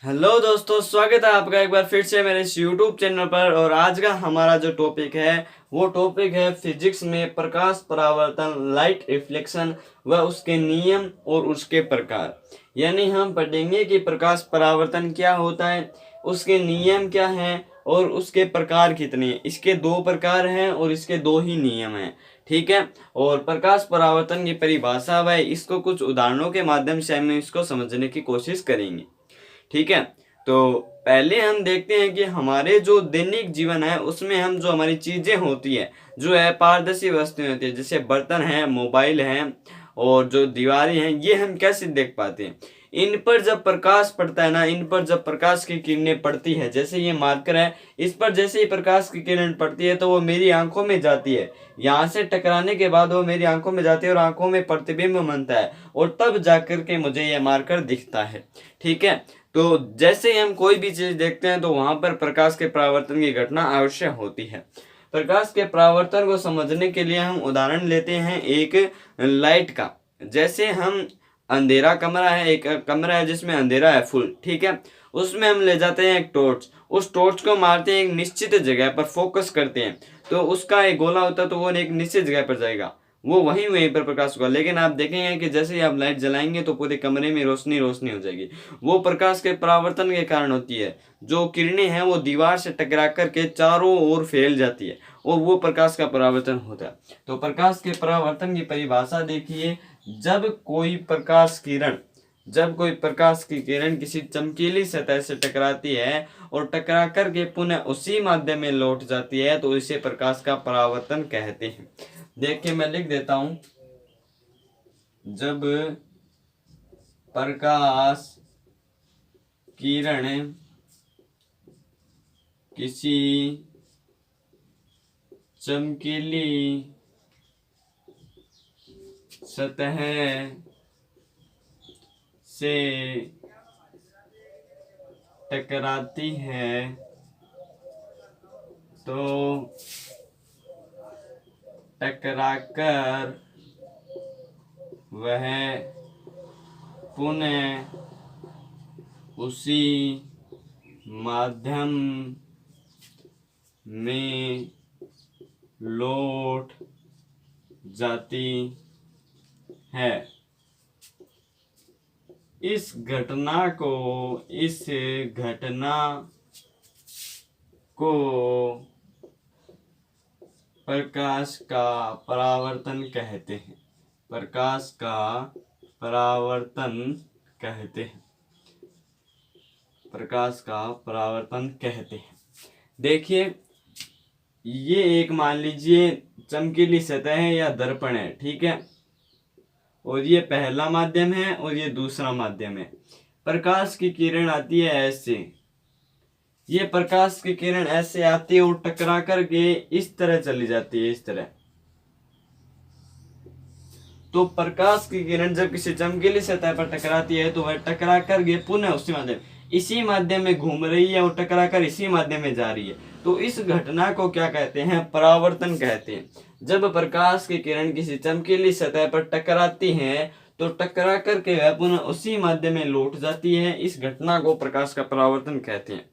Hello दोस्तों, स्वागत है आपका एक बार फिर से मेरे इस YouTube चैनल पर। और आज का हमारा जो टॉपिक है वो टॉपिक है फिजिक्स में प्रकाश परावर्तन, लाइट रिफ्लेक्शन व उसके नियम और उसके प्रकार। यानी हम पढ़ेंगे कि प्रकाश परावर्तन क्या होता है, उसके नियम क्या हैं और उसके प्रकार कितने हैं। इसके दो प्रकार हैं और इसके दो ही नियम हैं, ठीक है। और प्रकाश परावर्तन की परिभाषा व इसको कुछ उदाहरणों के माध्यम से हम इसको समझने की कोशिश करेंगे, ठीक है। तो पहले हम देखते हैं कि हमारे जो दैनिक जीवन है उसमें हम जो हमारी चीजें होती है, जो है पारदर्शी वस्तुएं होती है, जैसे बर्तन हैं, मोबाइल हैं और जो दीवारें हैं, ये हम कैसे देख पाते हैं। इन पर जब प्रकाश पड़ता है ना, इन पर जब प्रकाश की किरणें पड़ती है, जैसे ये मार्कर है, इस पर जैसे ही प्रकाश की किरण पड़ती है तो वो मेरी आंखों में जाती है। यहाँ से टकराने के बाद वो मेरी आंखों में जाती है और आंखों में प्रतिबिंब बनता है और तब जाकर के मुझे ये मार्कर दिखता है, ठीक है। तो जैसे ही हम कोई भी चीज देखते हैं तो वहां पर प्रकाश के परावर्तन की घटना अवश्य होती है। प्रकाश के परावर्तन को समझने के लिए हम उदाहरण लेते हैं एक लाइट का। जैसे हम अंधेरा कमरा है, एक कमरा है जिसमें अंधेरा है फुल, ठीक है। उसमें हम ले जाते हैं एक टॉर्च, उस टॉर्च को मारते हैं, एक निश्चित जगह पर फोकस करते हैं तो उसका एक गोला होता है तो वो एक निश्चित जगह पर जाएगा, वो वहीं पर प्रकाश होगा। लेकिन आप देखेंगे कि जैसे ही आप लाइट जलाएंगे तो पूरे कमरे में रोशनी रोशनी हो जाएगी। वो प्रकाश के परावर्तन के कारण होती है। जो किरणें हैं वो दीवार से टकरा करके चारों ओर फैल जाती है और वो प्रकाश का परावर्तन होता है। तो प्रकाश के परावर्तन की परिभाषा देखिए, जब कोई प्रकाश की किरण किसी चमकीली सतह से टकराती है और टकरा करके पुनः उसी माध्यम में लौट जाती है तो इसे प्रकाश का परावर्तन कहते हैं। देखिए मैं लिख देता हूं, जब प्रकाश किरण किसी चमकीली सतह से टकराती है तो टकराकर वह पुनः उसी माध्यम में लौट जाती है। इस घटना को प्रकाश का परावर्तन कहते हैं। प्रकाश का परावर्तन कहते हैं। प्रकाश का परावर्तन कहते हैं। देखिए ये एक मान लीजिए चमकीली सतह है या दर्पण है, ठीक है। और ये पहला माध्यम है और ये दूसरा माध्यम है। प्रकाश की किरण आती है ऐसे, ये प्रकाश की किरण ऐसे आती है और टकरा करके इस तरह चली जाती है, इस तरह। तो प्रकाश की किरण जब किसी चमकीली सतह पर टकराती है तो वह टकरा करके पुनः इसी माध्यम में घूम रही है और टकरा कर इसी माध्यम में जा रही है। तो इस घटना को क्या कहते हैं? परावर्तन कहते हैं। जब प्रकाश की किरण किसी चमकीली सतह पर टकराती है तो टकरा करके वह पुनः उसी माध्यम में लौट जाती है। इस घटना को प्रकाश का परावर्तन कहते हैं।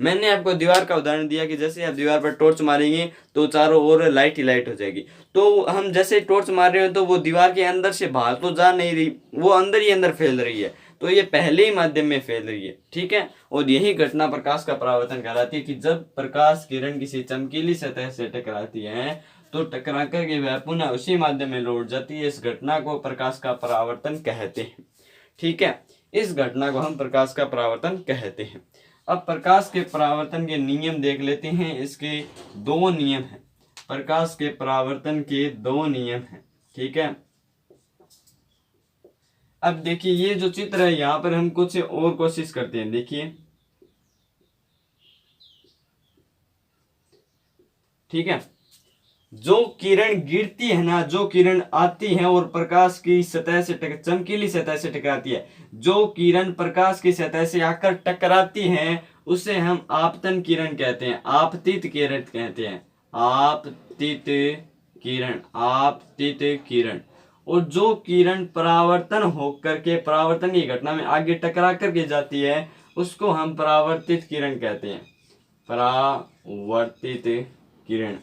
मैंने आपको दीवार का उदाहरण दिया कि जैसे आप दीवार पर टॉर्च मारेंगे तो चारों ओर लाइट ही लाइट हो जाएगी। तो हम जैसे टॉर्च मार रहे हो तो वो दीवार के अंदर से बाहर तो जा नहीं रही, वो अंदर ही अंदर फैल रही है। तो ये पहले ही माध्यम में फैल रही है, ठीक है। और यही घटना प्रकाश का परावर्तन कहलाती है कि जब प्रकाश किरण किसी चमकीली सतह से टकराती है तो टकरा करके वह पुनः उसी माध्यम में लौट जाती है। इस घटना को प्रकाश का परावर्तन कहते हैं, ठीक है। इस घटना को हम प्रकाश का परावर्तन कहते हैं। अब प्रकाश के परावर्तन के नियम देख लेते हैं। इसके दो नियम हैं। प्रकाश के परावर्तन के दो नियम हैं, ठीक है। अब देखिए ये जो चित्र है यहाँ पर हम कुछ और कोशिश करते हैं। देखिए, ठीक है। जो किरण गिरती है ना, जो किरण आती है और प्रकाश की सतह से चमकीली सतह से टकराती है, जो किरण प्रकाश की सतह से आकर टकराती है उसे हम आपतन किरण कहते हैं, आपतित किरण कहते हैं, आपतित किरण, आपतित किरण। और जो किरण परावर्तन होकर के परावर्तन की घटना में आगे टकरा करके जाती है उसको हम परावर्तित किरण कहते हैं, परावर्तित किरण,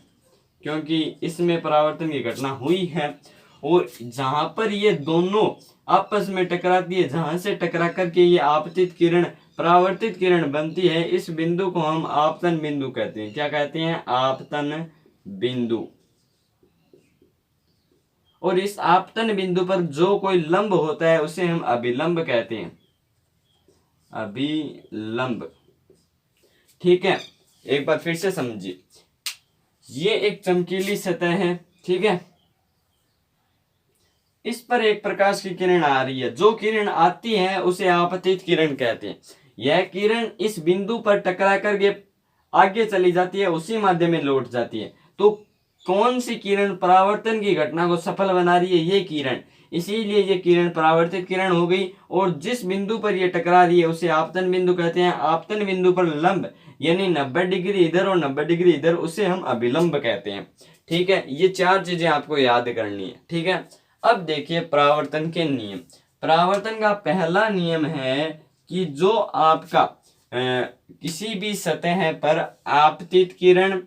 क्योंकि इसमें परावर्तन की घटना हुई है। और जहां पर ये दोनों आपस में टकराती है, जहां से टकरा करके ये आपतित किरण परावर्तित किरण बनती है, इस बिंदु को हम आपतन बिंदु कहते हैं। क्या कहते हैं? आपतन बिंदु। और इस आपतन बिंदु पर जो कोई लंब होता है उसे हम अभिलंब कहते हैं, अभिलंब। ठीक है, एक बार फिर से समझिए, ये एक चमकीली सतह है, ठीक है, इस पर एक प्रकाश की किरण आ रही है, जो किरण आती है उसे आपतित किरण कहते हैं। यह किरण इस बिंदु पर टकरा करके आगे चली जाती है, उसी माध्यम में लौट जाती है। तो कौन सी किरण परावर्तन की घटना को सफल बना रही है? ये किरण, इसीलिए ये किरण परावर्तित किरण हो गई। और जिस बिंदु पर ये टकरा रही है उसे आपतन बिंदु कहते हैं। आपतन बिंदु पर लंब यानी 90 डिग्री इधर और 90 डिग्री इधर, उसे हम अभिलंब कहते हैं। ठीक है, ये चार चीजें आपको याद करनी है। ठीक है, अब देखिए परावर्तन के नियम। परावर्तन का पहला नियम है कि जो आपका किसी भी सतह पर आपतित किरण,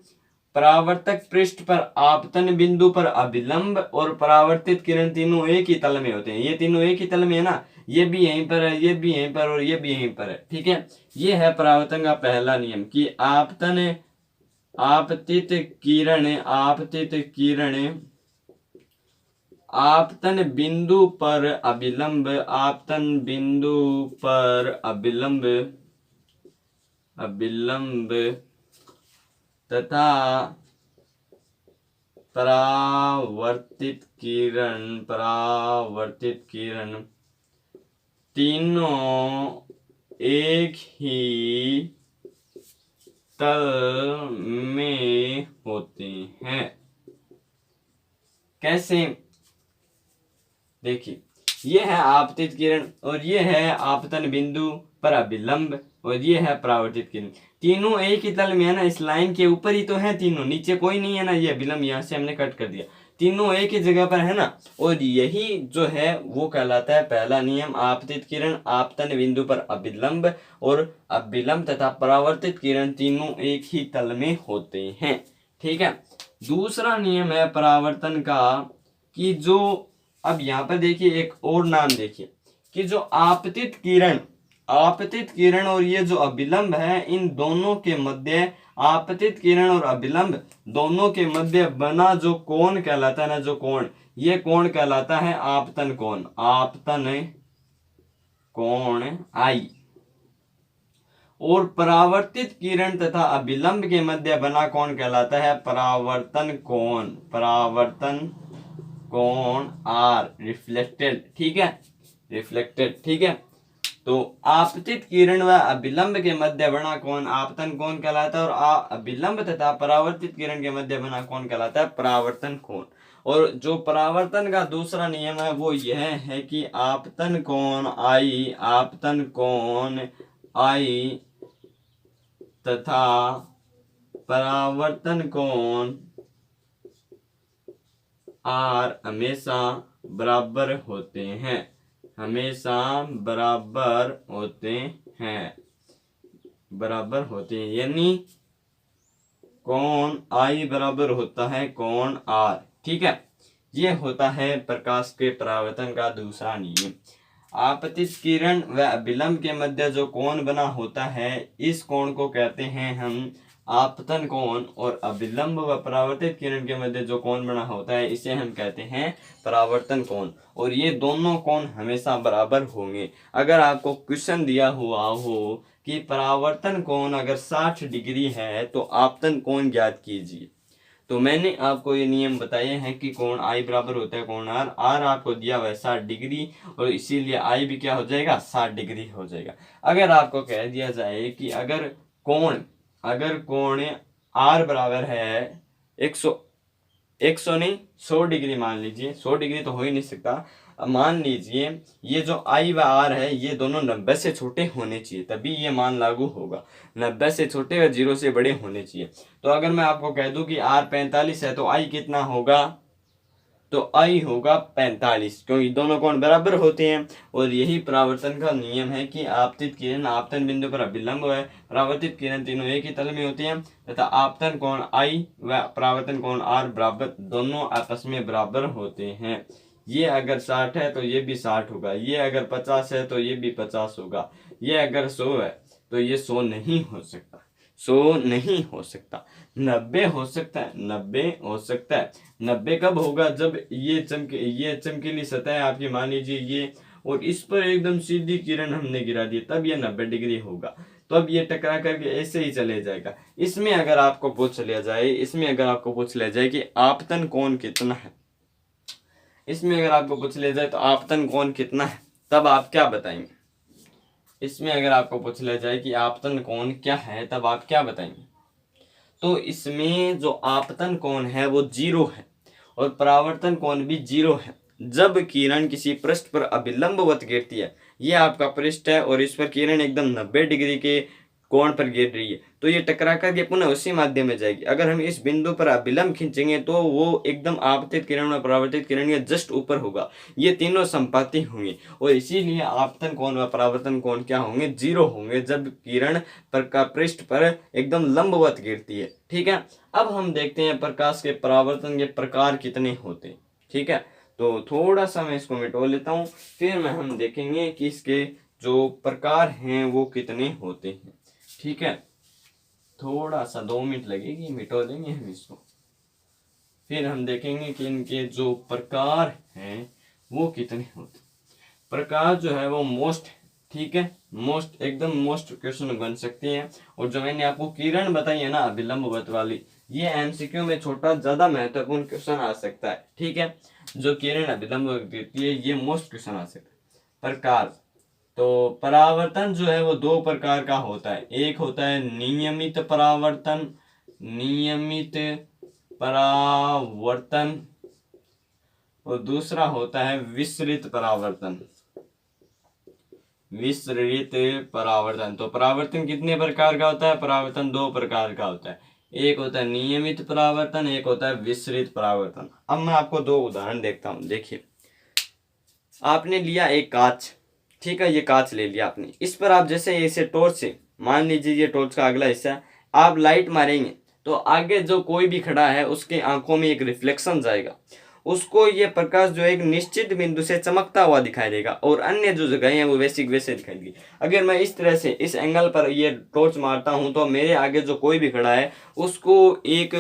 परावर्तक पृष्ठ पर आपतन बिंदु पर अभिलंब और परावर्तित किरण तीनों एक ही तल में होते हैं। ये तीनों एक ही तल में है ना, ये भी यहीं पर है, ये भी यहीं पर और ये भी यहीं पर है। ठीक है, ये है परावर्तन का पहला नियम कि आपतित किरण आपतन बिंदु पर अभिलंब, आपतन बिंदु पर अभिलंब तथा परावर्तित किरण तीनों एक ही तल में होते हैं। कैसे? देखिए, ये है आपतित किरण और ये है आपतन बिंदु पर अभिलंब और ये है परावर्तित किरण, तीनों एक ही तल में है ना। इस लाइन के ऊपर ही तो है तीनों, नीचे कोई नहीं है ना। ये अभिलंब यहाँ से हमने कट कर दिया, तीनों एक ही जगह पर है ना। और यही जो है वो कहलाता है पहला नियम, आपतित किरण आपतन बिंदु पर अभिलंब और अभिलंब तथा परावर्तित किरण तीनों एक ही तल में होते हैं। ठीक है, दूसरा नियम है परावर्तन का कि जो, अब यहाँ पर देखिए एक और नाम देखिए कि जो आपतित किरण और ये जो अभिलंब है, इन दोनों के मध्य, आपतित किरण और अभिलंब दोनों के मध्य बना जो कोण कहलाता है ना, जो कोण, ये कोण कहलाता है आपतन कोण, आपतन कोण आई। और परावर्तित किरण तथा अभिलंब के मध्य बना कोण कहलाता है परावर्तन कोण आर, रिफ्लेक्टेड। ठीक है, रिफ्लेक्टेड। ठीक है, तो आपतित किरण व अभिलंब के मध्य बना कोण आपतन कोण कहलाता है और अभिलंब तथा परावर्तित किरण के मध्य बना कोण कहलाता है परावर्तन कोण। और जो परावर्तन का दूसरा नियम है वो यह है कि आपतन कोण आई तथा परावर्तन कोण आर हमेशा बराबर होते हैं, यानी कोण आई बराबर होता है कोण आर। ठीक है, ये होता है प्रकाश के परावर्तन का दूसरा नियम। आपतित किरण व अभिलंब के मध्य जो कोण बना होता है, इस कोण को कहते हैं हम आपतन कोण, और अभिलंब व परावर्तित किरण के मध्य जो कोण बना होता है इसे हम कहते हैं परावर्तन कोण। और ये दोनों कोण हमेशा बराबर होंगे। अगर आपको क्वेश्चन दिया हुआ हो कि परावर्तन कोण अगर 60 डिग्री है तो आपतन कोण ज्ञात कीजिए, तो मैंने आपको ये नियम बताए हैं कि कोण आई बराबर होता है कोण आर। आर आपको दिया हुआ है 60 डिग्री और इसीलिए आई भी क्या हो जाएगा, 60 डिग्री हो जाएगा। अगर आपको कह दिया जाए कि अगर कोण आर बराबर है 100 नहीं 100 डिग्री, मान लीजिए, 100 डिग्री तो हो ही नहीं सकता, मान लीजिए ये जो आई व आर है ये दोनों 90 से छोटे होने चाहिए, तभी ये मान लागू होगा। 90 से छोटे व 0 से बड़े होने चाहिए। तो अगर मैं आपको कह दूं कि आर 45 है तो आई कितना होगा, तो आई होगा 45, क्योंकि दोनों कोण बराबर होते हैं। और यही परावर्तन का नियम है कि आपतित किरण आपतन बिंदु पर अभिलंब है, परावर्तित किरण तीनों एक ही तल में होती हैं तथा आपतन कोण आई व परावर्तन कोण आर बराबर दोनों आपस में बराबर होते हैं। ये अगर 60 है तो ये भी 60 होगा, ये अगर 50 है तो ये भी 50 होगा, ये अगर 100 है तो ये 100 नहीं हो सकता, 100 नहीं हो सकता, 90 हो सकता है, 90 हो सकता है। 90 कब होगा? जब ये चमकीली सतह है आपकी, मान लीजिए ये, और इस पर एकदम सीधी किरण हमने गिरा दी, तब ये 90 डिग्री होगा। तो अब ये टकरा करके ऐसे ही चले जाएगा। इसमें अगर आपको पूछ लिया जाए कि आपतन कोण कितना है, इसमें अगर आपको पूछ लिया जाए तो आपतन कोण कितना है, तब आप क्या बताएंगे? इसमें अगर आपको पूछ लिया जाए कि आपतन कोण क्या है, तब आप क्या बताएंगे? तो इसमें जो आपतन कोण है वो 0 है और परावर्तन कोण भी 0 है। जब किरण किसी पृष्ठ पर अभिलंबवत गिरती है, ये आपका पृष्ठ है और इस पर किरण एकदम 90 डिग्री के कोण पर गिर रही है, तो ये टकरा करके पुनः उसी माध्यम में जाएगी। अगर हम इस बिंदु पर अभिलंब खींचेंगे तो वो एकदम आपतित किरण और परावर्तित किरण के जस्ट ऊपर होगा, ये तीनों संपाती होंगे और इसीलिए आपतन कोण व परावर्तन कोण क्या होंगे? 0 होंगे जब किरण पृष्ठ पर एकदम लंबवत गिरती है। ठीक है, अब हम देखते हैं प्रकाश के परावर्तन के प्रकार कितने होते हैं। ठीक है, तो थोड़ा सा मैं इसको मिटो लेता हूँ, फिर में हम देखेंगे कि इसके जो प्रकार हैं वो कितने होते हैं। ठीक है, थोड़ा सा 2 मिनट लगेगी, मिटो देंगे हम इसको, फिर हम देखेंगे कि इनके जो प्रकार हैं वो कितने होते हैं। प्रकार जो है वो मोस्ट, ठीक है, मोस्ट एकदम मोस्ट क्वेश्चन बन सकते हैं। और जो मैंने आपको किरण बताई है ना अभिलंबवत वाली, ये एमसीक्यू में छोटा ज्यादा महत्वपूर्ण क्वेश्चन आ सकता है। ठीक है, जो किरण अभिलंबवत देती है ये मोस्ट क्वेश्चन आ सकता है। प्रकार, तो परावर्तन जो है वो 2 प्रकार का होता है, एक होता है नियमित परावर्तन, नियमित परावर्तन, और दूसरा होता है विसरित परावर्तन, विसरित परावर्तन। तो परावर्तन कितने प्रकार का होता है? परावर्तन 2 प्रकार का होता है, एक होता है नियमित परावर्तन, एक होता है विसरित परावर्तन। अब मैं आपको 2 उदाहरण देखता हूं। देखिए, आपने लिया एक कांच, ठीक है, ये कांच ले लिया आपने, इस पर आप जैसे इसे टॉर्च से, मान लीजिए ये टॉर्च का अगला हिस्सा है, आप लाइट मारेंगे तो आगे जो कोई भी खड़ा है उसके आंखों में एक रिफ्लेक्शन जाएगा, उसको ये प्रकाश जो एक निश्चित बिंदु से चमकता हुआ दिखाई देगा और अन्य जो जगह है वो वैसी वैसे दिखाई देगी। अगर मैं इस तरह से इस एंगल पर ये टॉर्च मारता हूं तो मेरे आगे जो कोई भी खड़ा है उसको एक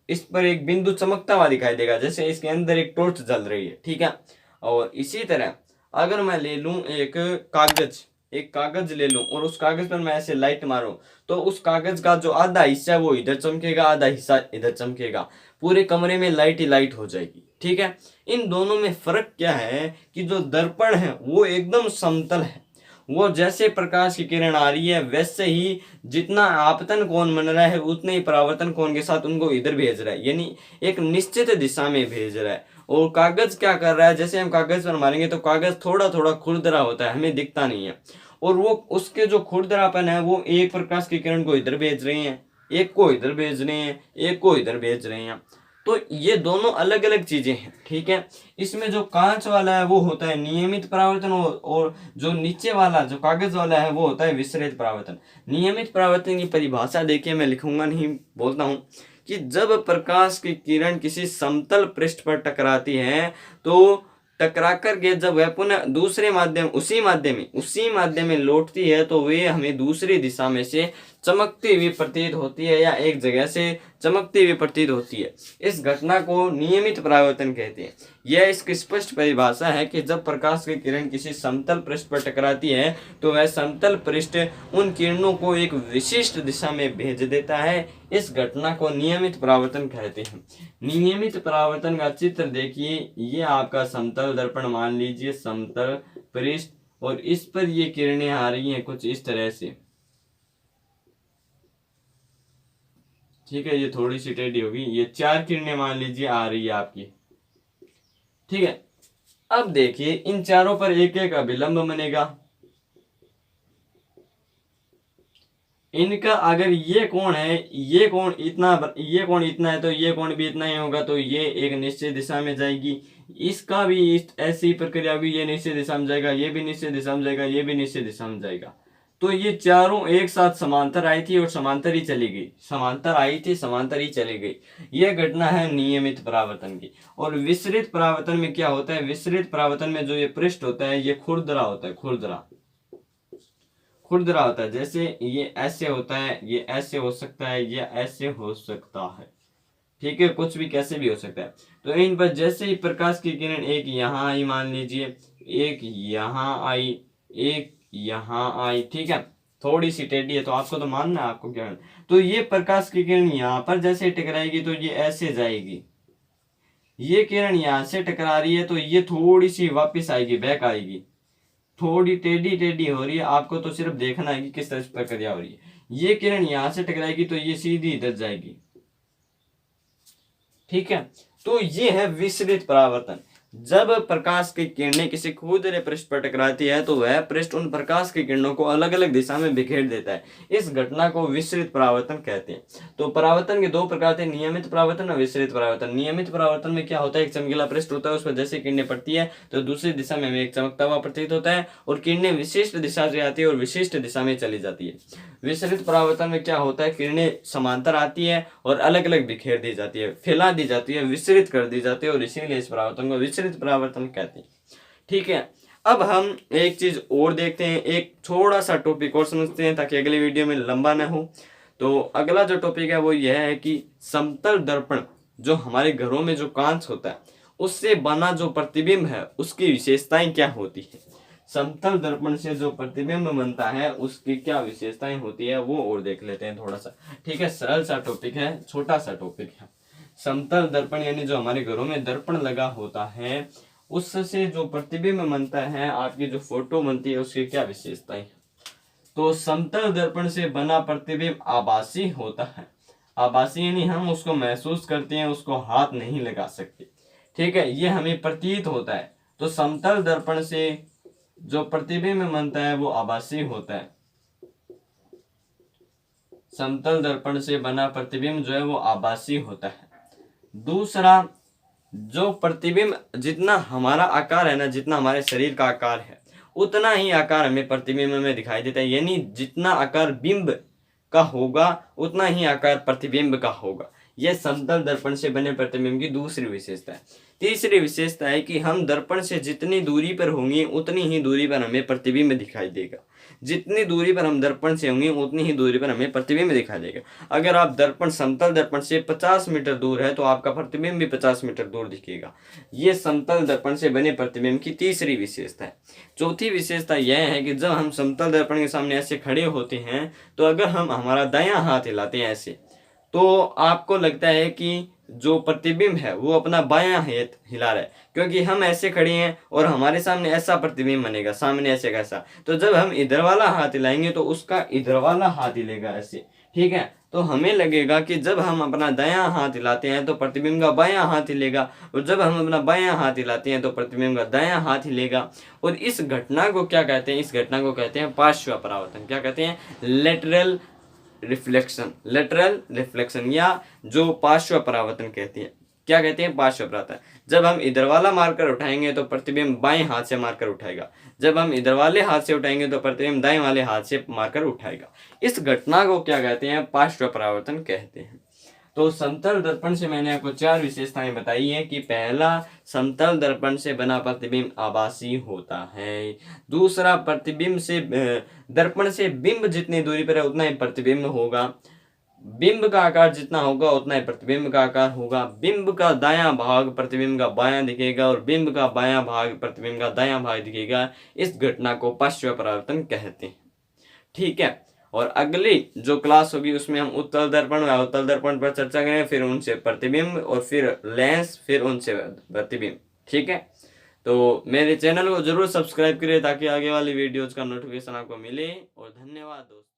इस पर एक बिंदु चमकता हुआ दिखाई देगा, जैसे इसके अंदर एक टॉर्च जल रही है। ठीक है, और इसी तरह अगर मैं ले लूं एक कागज ले लूं और उस कागज पर मैं ऐसे लाइट मारूं तो उस कागज का जो आधा हिस्सा है वो इधर चमकेगा, आधा हिस्सा इधर चमकेगा, पूरे कमरे में लाइट ही लाइट हो जाएगी। ठीक है, इन दोनों में फर्क क्या है कि जो दर्पण है वो एकदम समतल है, वो जैसे प्रकाश की किरण आ रही है वैसे ही जितना आपतन कोण बन रहा है उतने ही परावर्तन कोण के साथ उनको इधर भेज रहा है, यानी एक निश्चित दिशा में भेज रहा है। और कागज क्या कर रहा है, जैसे हम कागज पर मारेंगे तो कागज थोड़ा थोड़ा खुरदरा होता है, हमें दिखता नहीं है, और वो उसके जो खुरदरापन है वो एक प्रकाश की किरण को इधर भेज रहे हैं, एक को इधर भेज रहे हैं, एक को इधर भेज रहे हैं। तो ये दोनों अलग अलग चीजें हैं। ठीक है, इसमें जो कांच वाला है वो होता है नियमित परावर्तन और जो नीचे वाला जो कागज वाला है वो होता है विसरित परावर्तन। नियमित परावर्तन की परिभाषा देखिए, मैं लिखूंगा नहीं, बोलता हूं कि जब प्रकाश की किरण किसी समतल पृष्ठ पर टकराती है तो टकरा करके जब वह पुनः दूसरे माध्यम उसी माध्यम में लौटती है तो वे हमें दूसरी दिशा में से चमकती हुई प्रतीत होती है या एक जगह से चमकती हुई प्रतीत होती है। इस घटना को नियमित परावर्तन कहते हैं। यह इसकी स्पष्ट परिभाषा है कि जब प्रकाश की किरण किसी समतल पृष्ठ पर टकराती है तो वह समतल पृष्ठ उन किरणों को एक विशिष्ट दिशा में भेज देता है। इस घटना को नियमित परावर्तन कहते हैं। नियमित परावर्तन का चित्र देखिए, ये आपका समतल दर्पण मान लीजिए, समतल पृष्ठ, और इस पर ये किरणें आ रही हैं कुछ इस तरह से। ठीक है, ये थोड़ी सी टेढ़ी होगी, ये 4 किरणें मान लीजिए आ रही है आपकी। ठीक है, अब देखिए इन चारों पर एक एक अभिलंब बनेगा, इनका अगर ये कोण है, ये कोण इतना है, तो ये कोण भी इतना ही होगा, तो ये एक निश्चित दिशा में जाएगी। इसका भी ऐसी प्रक्रिया होगी, ये निश्चित दिशा में जाएगा, ये भी निश्चित दिशा में जाएगा, ये भी निश्चित दिशा में जाएगा। तो ये चारों एक साथ समांतर आई थी और समांतर ही चली गई, समांतर आई थी समांतर ही चली गई। यह घटना है नियमित परावर्तन की। और विसरित परावर्तन में क्या होता है, विसरित परावर्तन में जो ये पृष्ठ होता है ये खुरदरा होता है, खुरदरा होता है। जैसे ये ऐसे होता है, ये ऐसे हो सकता है, ये ऐसे हो सकता है, ठीक है, कुछ भी कैसे भी हो सकता है। तो इन पर जैसे ही प्रकाश की किरण एक यहाँ आई, मान लीजिए एक यहाँ आई, एक यहाँ आई, ठीक है, थोड़ी सी टेढ़ी है तो आपको तो मानना है, आपको क्या है। तो ये प्रकाश की किरण यहाँ पर जैसे टकराएगी तो ये ऐसे जाएगी, ये किरण यहाँ से टकरा रही है तो ये थोड़ी सी वापस आएगी, बैक आएगी, थोड़ी टेढ़ी टेढ़ी हो रही है, आपको तो सिर्फ देखना है कि किस तरह से प्रक्रिया हो रही है। ये किरण यहां से टकराएगी तो ये सीधी इधर जाएगी, ठीक है। तो ये है विसरित परावर्तन। जब प्रकाश की किरणें किसी खुरदरे पृष्ठ पर टकराती है तो वह पृष्ठ उन प्रकाश की किरणों को अलग अलग दिशा में बिखेर देता है। इस घटना को विसरित परावर्तन कहते हैं। तो परावर्तन के दो प्रकार थे, नियमित परावर्तन और विसरित परावर्तन। नियमित परावर्तन में क्या होता है, एक चमकीला पृष्ठ होता है, उस पर जैसे किरणें पड़ती है तो दूसरी दिशा में एक चमकता हुआ प्रतीत होता है और किरणें विशिष्ट दिशा से आती है और विशिष्ट दिशा में चली जाती है। विसरित परावर्तन में क्या होता है, किरणें समांतर आती है और अलग अलग बिखेर दी जाती है, फैला दी जाती है, विसरित कर दी जाती है, और इसीलिए इस परावर्तन को विसरित परावर्तन कहते हैं, ठीक है। अब हम एक चीज और देखते हैं, एक थोड़ा सा टॉपिक और समझते हैं ताकि अगली वीडियो में लंबा ना हो। तो अगला जो टॉपिक है वो यह है कि समतल दर्पण, जो हमारे घरों में जो कांच होता है उससे बना जो प्रतिबिंब है उसकी विशेषताएं क्या होती है। समतल दर्पण से जो प्रतिबिंब बनता है उसकी क्या विशेषताएं होती है वो और देख लेते हैं थोड़ा सा, ठीक है। सरल सा टॉपिक है, छोटा सा टॉपिक है। समतल दर्पण यानी जो हमारे घरों में दर्पण लगा होता है उससे जो प्रतिबिंब बनता है, आपकी जो फोटो बनती है उसकी क्या विशेषताएं। तो समतल दर्पण से बना प्रतिबिंब आभासी होता है। आभासी यानी हम उसको महसूस करते हैं, उसको हाथ नहीं लगा सकते, ठीक है, ये हमें प्रतीत होता है। तो समतल दर्पण से जो प्रतिबिंब बनता है वो आभासी होता है। समतल दर्पण से बना प्रतिबिंब जो है वो आभासी होता है। दूसरा, जो प्रतिबिंब, जितना हमारा आकार है ना, जितना हमारे शरीर का आकार है उतना ही आकार हमें प्रतिबिंब में दिखाई देता है। यानी जितना आकार बिंब का होगा उतना ही आकार प्रतिबिंब का होगा। यह समतल दर्पण से बने प्रतिबिंब की दूसरी विशेषता है। तीसरी विशेषता है कि हम दर्पण से जितनी दूरी पर होंगे उतनी ही दूरी पर हमें प्रतिबिंब दिखाई देगा। जितनी दूरी पर हम दर्पण से होंगे उतनी ही दूरी पर हमें प्रतिबिंब दिखाई देगा। अगर आप दर्पण, समतल दर्पण से 50 मीटर दूर है तो आपका प्रतिबिंब भी 50 मीटर दूर दिखेगा। ये समतल दर्पण से बने प्रतिबिंब की तीसरी विशेषता है। चौथी विशेषता यह है कि जब हम समतल दर्पण के सामने ऐसे खड़े होते हैं तो अगर हम हमारा दायां हाथ हिलाते हैं ऐसे, तो आपको लगता है कि जो प्रतिबिंब है वो अपना बायां हाथ हिला रहा है, क्योंकि हम ऐसे खड़े हैं और हमारे सामने ऐसा प्रतिबिंब बनेगा, सामने ऐसे कैसा। तो जब हम इधर वाला हाथ हिलाएंगे तो उसका इधर वाला हाथ हिलेगा ऐसे, ठीक है। तो हमें लगेगा कि जब हम अपना दायां हाथ हिलाते हैं तो प्रतिबिंब का बायां हाथ हिलेगा, और जब हम अपना बायां हाथ हिलाते हैं तो प्रतिबिंब का दायां हाथ हिलेगा। और इस घटना को क्या कहते हैं, इस घटना को कहते हैं पार्श्व परावर्तन। क्या कहते हैं, लेटरल रिफ्लेक्शन, लेटरल रिफ्लेक्शन, या जो पार्श्व परावर्तन कहते हैं। क्या कहते हैं, पार्श्व परावर्तन। जब हम इधर वाला मारकर उठाएंगे तो प्रतिबिंब बाएं हाथ से मारकर उठाएगा, जब हम इधर वाले हाथ से उठाएंगे तो प्रतिबिंब दाएं वाले हाथ से मारकर उठाएगा। इस घटना को क्या कहते हैं, पार्श्व परावर्तन कहते हैं। तो समतल दर्पण से मैंने आपको 4 विशेषताएं बताई है कि पहला, समतल दर्पण से बना प्रतिबिंब आभासी होता है। दूसरा, प्रतिबिंब से दर्पण से बिंब जितनी दूरी पर है उतना ही प्रतिबिंब होगा। बिंब का आकार जितना होगा उतना ही प्रतिबिंब का आकार होगा। बिंब का दायां भाग प्रतिबिंब का बायां दिखेगा और बिंब का बायां भाग प्रतिबिंब का दायां भाग दिखेगा। इस घटना को पार्श्व परावर्तन कहते हैं, ठीक है। और अगली जो क्लास होगी उसमें हम उत्तल दर्पण व अवतल दर्पण पर चर्चा करें, फिर उनसे प्रतिबिंब और फिर लेंस, फिर उनसे प्रतिबिंब, ठीक है। तो मेरे चैनल को जरूर सब्सक्राइब करिए ताकि आगे वाली वीडियोज का नोटिफिकेशन आपको मिले। और धन्यवाद दोस्तों।